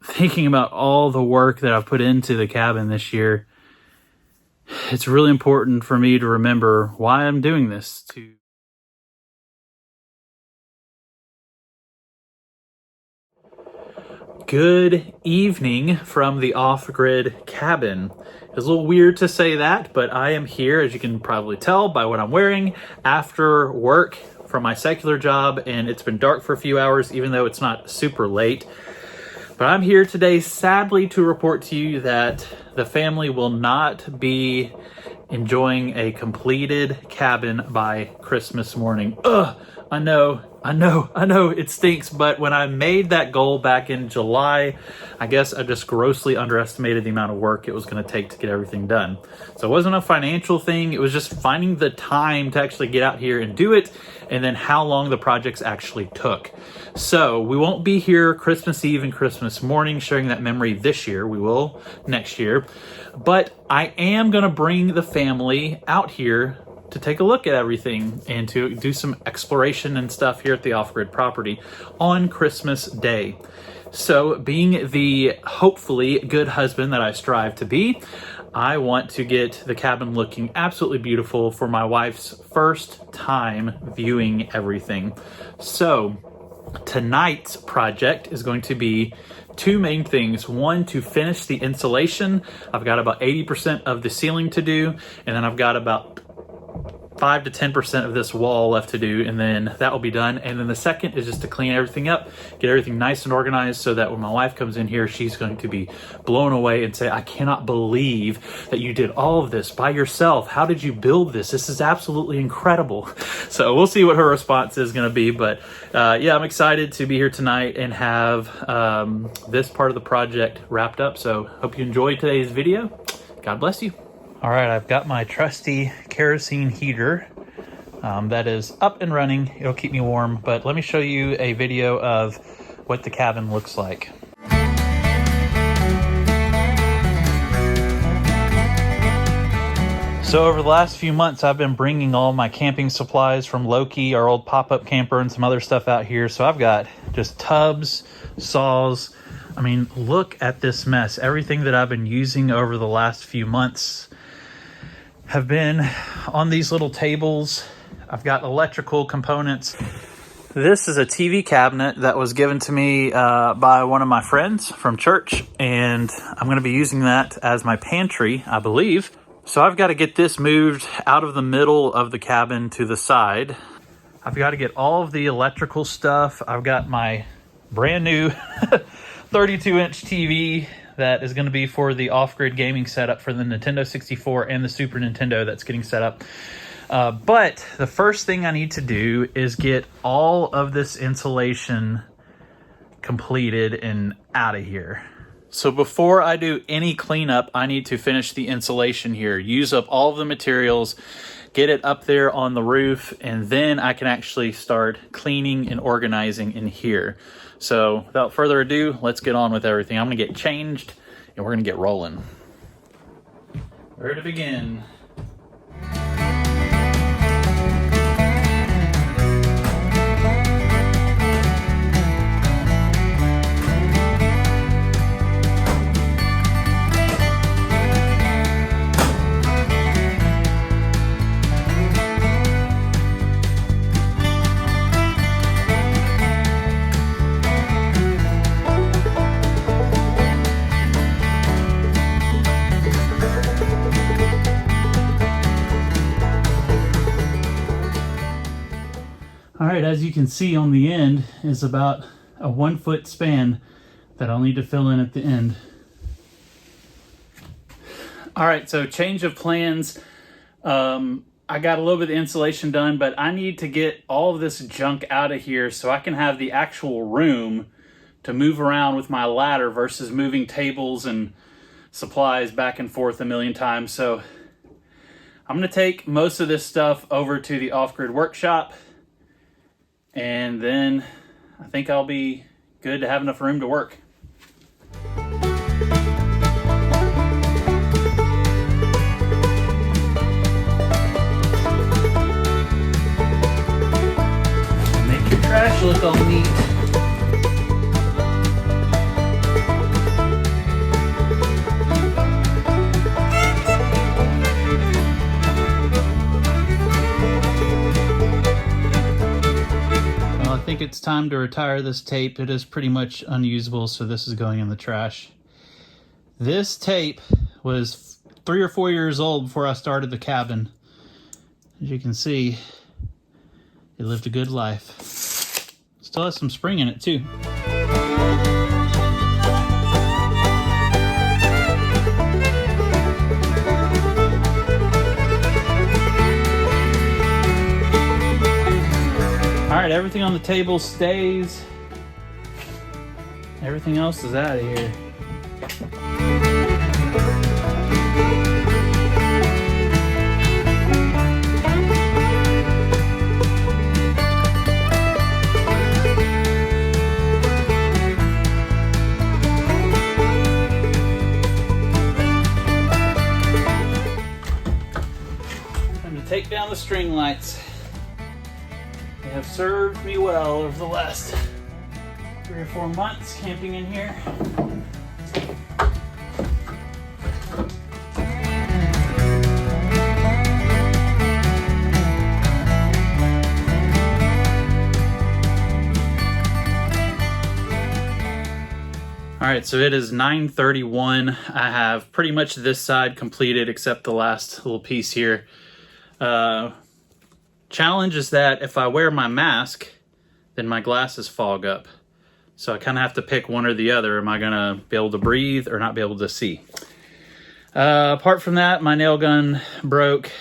thinking about all the work that I've put into the cabin this year, it's really important for me to remember why I'm doing this. Good evening from the off-grid cabin. It's a little weird to say that, but I am here, as you can probably tell by what I'm wearing, after work from my secular job, and it's been dark for a few hours, even though it's not super late. But I'm here today, sadly, to report to you that the family will not be enjoying a completed cabin by Christmas morning. Ugh, I know, it stinks, but when I made that goal back in July, I guess I just grossly underestimated the amount of work it was going to take to get everything done. So it wasn't a financial thing, it was just finding the time to actually get out here and do it, and then how long the projects actually took. So we won't be here Christmas Eve and Christmas morning sharing that memory this year. We will next year. But I am going to bring the family out here to take a look at everything and to do some exploration and stuff here at the off-grid property on Christmas Day. So being the hopefully good husband that I strive to be, I want to get the cabin looking absolutely beautiful for my wife's first time viewing everything. So tonight's project is going to be two main things. One, to finish the insulation. I've got about 80% of the ceiling to do, and then I've got about 5 to 10% of this wall left to do, and then that will be done. And then the second is just to clean everything up, get everything nice and organized, so that when my wife comes in here, she's going to be blown away and say, I cannot believe that you did all of this by yourself. How did you build this? This is absolutely incredible. So we'll see what her response is going to be. But yeah, I'm excited to be here tonight and have this part of the project wrapped up. So hope you enjoyed today's video. God bless you. All right, I've got my trusty kerosene heater that is up and running. It'll keep me warm, but let me show you a video of what the cabin looks like. So over the last few months, I've been bringing all my camping supplies from Loki, our old pop-up camper, and some other stuff out here. So I've got just tubs, saws. I mean, look at this mess. Everything that I've been using over the last few months have been on these little tables. I've got electrical components. This is a TV cabinet that was given to me by one of my friends from church, and I'm going to be using that as my pantry, I believe. So I've got to get this moved out of the middle of the cabin to the side. I've got to get all of the electrical stuff. I've got my brand new 32-inch TV that is going to be for the off-grid gaming setup for the Nintendo 64 and the Super Nintendo that's getting set up. But the first thing I need to do is get all of this insulation completed and out of here. So before I do any cleanup, I need to finish the insulation here, use up all of the materials, get it up there on the roof, and then I can actually start cleaning and organizing in here. So without further ado, let's get on with everything. I'm gonna get changed and we're gonna get rolling. Where to begin? All right, as you can see on the end is about a 1 foot span that I'll need to fill in at the end. All right, so change of plans. I got a little bit of insulation done, but I need to get all of this junk out of here so I can have the actual room to move around with my ladder versus moving tables and supplies back and forth a million times. So I'm gonna take most of this stuff over to the off-grid workshop, and then I think I'll be good to have enough room to work. Make your trash look all neat. time to retire this tape. It is pretty much unusable, so this is going in the trash. This tape was 3 or 4 years old before I started the cabin. As you can see, it lived a good life. Still has some spring in it too. All right, everything on the table stays. Everything else is out of here. Time to take down the string lights. They have served me well over the last 3 or 4 months camping in here. All right, so it is 9:31. I have pretty much this side completed except the last little piece here. Challenge is that if I wear my mask, then my glasses fog up. So I kind of have to pick one or the other. Am I gonna be able to breathe or not be able to see? Apart from that, my nail gun broke.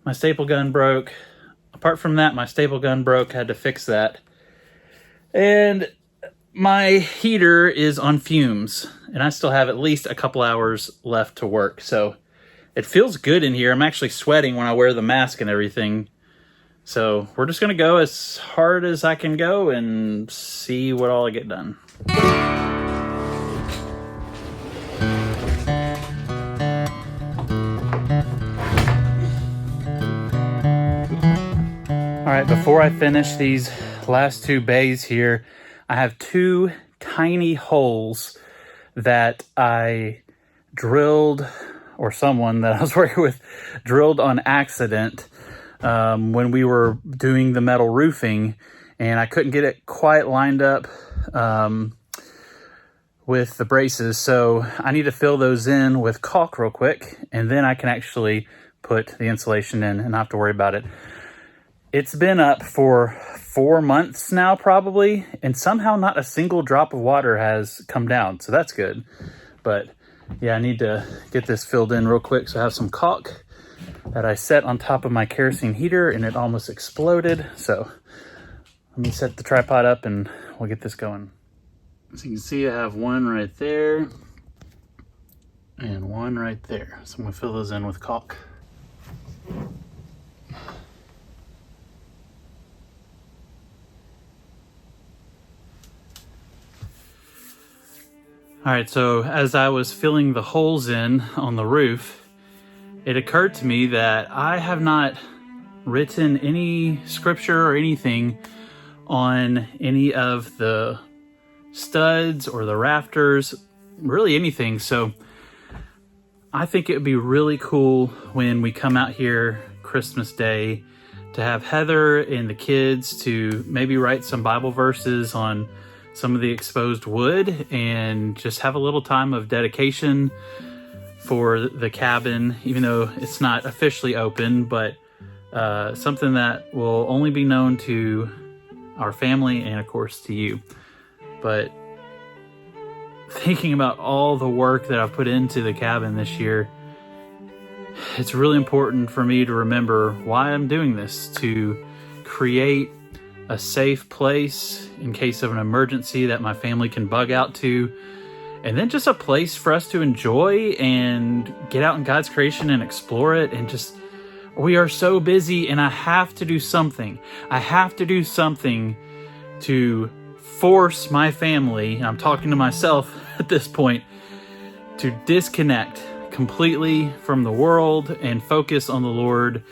My staple gun broke. Apart from that, my staple gun broke. Had to fix that. And my heater is on fumes, and I still have at least a couple hours left to work. So it feels good in here. I'm actually sweating when I wear the mask and everything. So we're just gonna go as hard as I can go and see what all I get done. All right, before I finish these last 2 bays here, I have 2 tiny holes that I drilled, or someone that I was working with drilled on accident when we were doing the metal roofing, and I couldn't get it quite lined up with the braces. So I need to fill those in with caulk real quick, and then I can actually put the insulation in and not have to worry about it. It's been up for 4 months now probably, and somehow not a single drop of water has come down, so that's good. But yeah, I need to get this filled in real quick. So I have some caulk that I set on top of my kerosene heater and it almost exploded. So let me set the tripod up and we'll get this going. As you can see, I have one right there and one right there. So I'm gonna fill those in with caulk. All right, so as I was filling the holes in on the roof, it occurred to me that I have not written any scripture or anything on any of the studs or the rafters, really anything. So I think it would be really cool when we come out here Christmas Day to have Heather and the kids to maybe write some Bible verses on some of the exposed wood and just have a little time of dedication for the cabin, even though it's not officially open, but something that will only be known to our family and of course to you. But thinking about all the work that I've put into the cabin this year, it's really important for me to remember why I'm doing this, to create a safe place in case of an emergency that my family can bug out to, and then just a place for us to enjoy and get out in God's creation and explore it. And just, we are so busy, and I have to do something. I have to do something to force my family, and I'm talking to myself at this point, to disconnect completely from the world and focus on the Lord.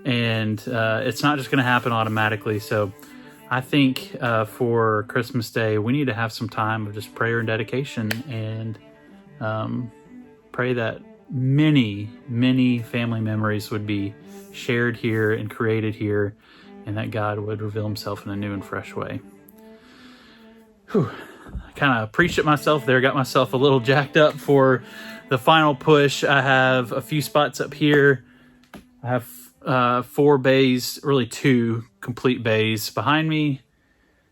And it's not just going to happen automatically. So I think for Christmas Day, we need to have some time of just prayer and dedication, and pray that many, many family memories would be shared here and created here, and that God would reveal himself in a new and fresh way. Whew. I kind of preached at myself there, got myself a little jacked up for the final push. I have a few spots up here. I have 4 bays, really 2 complete bays behind me.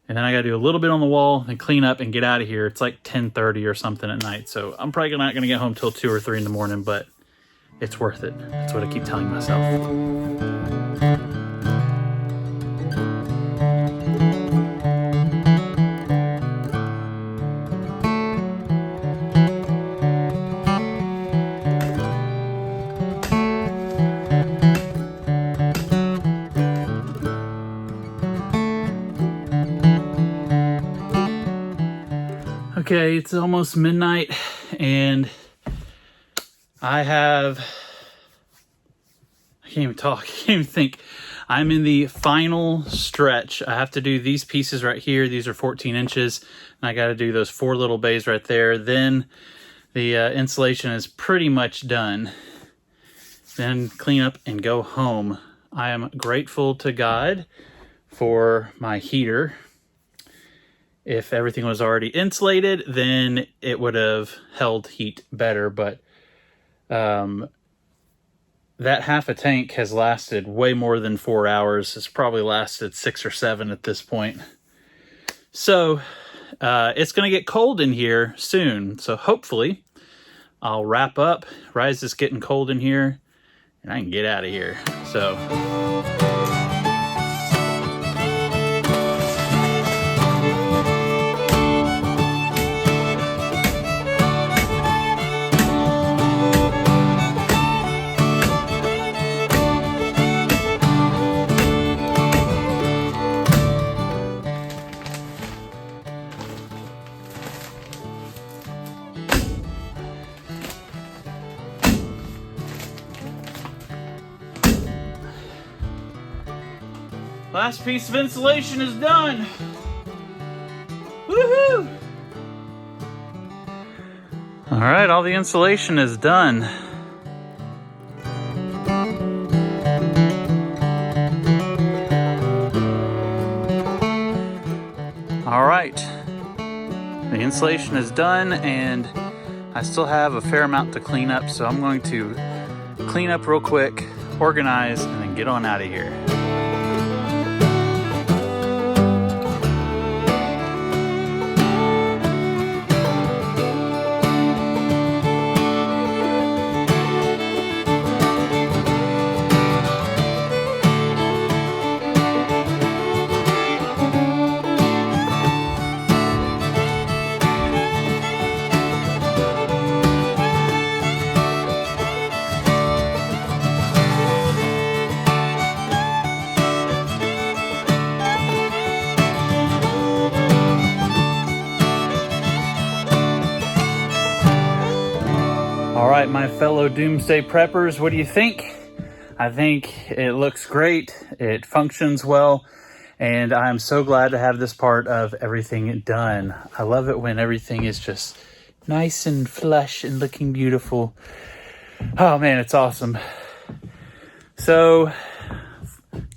And then I gotta do a little bit on the wall and clean up and get out of here. It's like 10:30 or something at night. So I'm probably not gonna get home till 2 or 3 in the morning, but it's worth it. That's what I keep telling myself. Okay, it's almost midnight and I can't even talk, I can't even think. I'm in the final stretch. I have to do these pieces right here. These are 14 inches and I got to do those 4 little bays right there. Then the insulation is pretty much done. Then clean up and go home. I am grateful to God for my heater. If everything was already insulated, then it would have held heat better, but that half a tank has lasted way more than 4 hours. It's probably lasted 6 or 7 at this point. So it's going to get cold in here soon. So hopefully I'll wrap up right as it's getting cold in here and I can get out of here. So... last piece of insulation is done. Woohoo! All right, all the insulation is done. All right, the insulation is done and I still have a fair amount to clean up, so I'm going to clean up real quick, organize, and then get on out of here. All right, my fellow Doomsday Preppers, what do you think? I think it looks great, it functions well, and I'm so glad to have this part of everything done. I love it when everything is just nice and flush and looking beautiful. Oh man, it's awesome. So,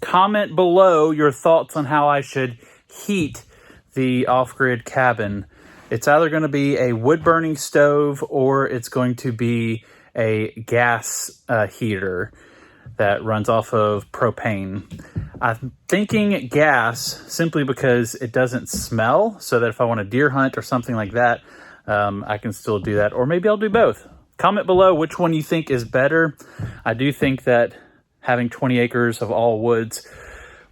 comment below your thoughts on how I should heat the off-grid cabin. It's either going to be a wood-burning stove or it's going to be a gas heater that runs off of propane. I'm thinking gas simply because it doesn't smell, so that if I want to deer hunt or something like that, I can still do that. Or maybe I'll do both. Comment below which one you think is better. I do think that having 20 acres of all woods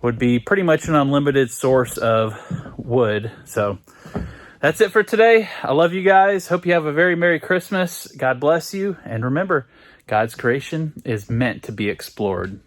would be pretty much an unlimited source of wood. So that's it for today. I love you guys. Hope you have a very Merry Christmas. God bless you. And remember, God's creation is meant to be explored.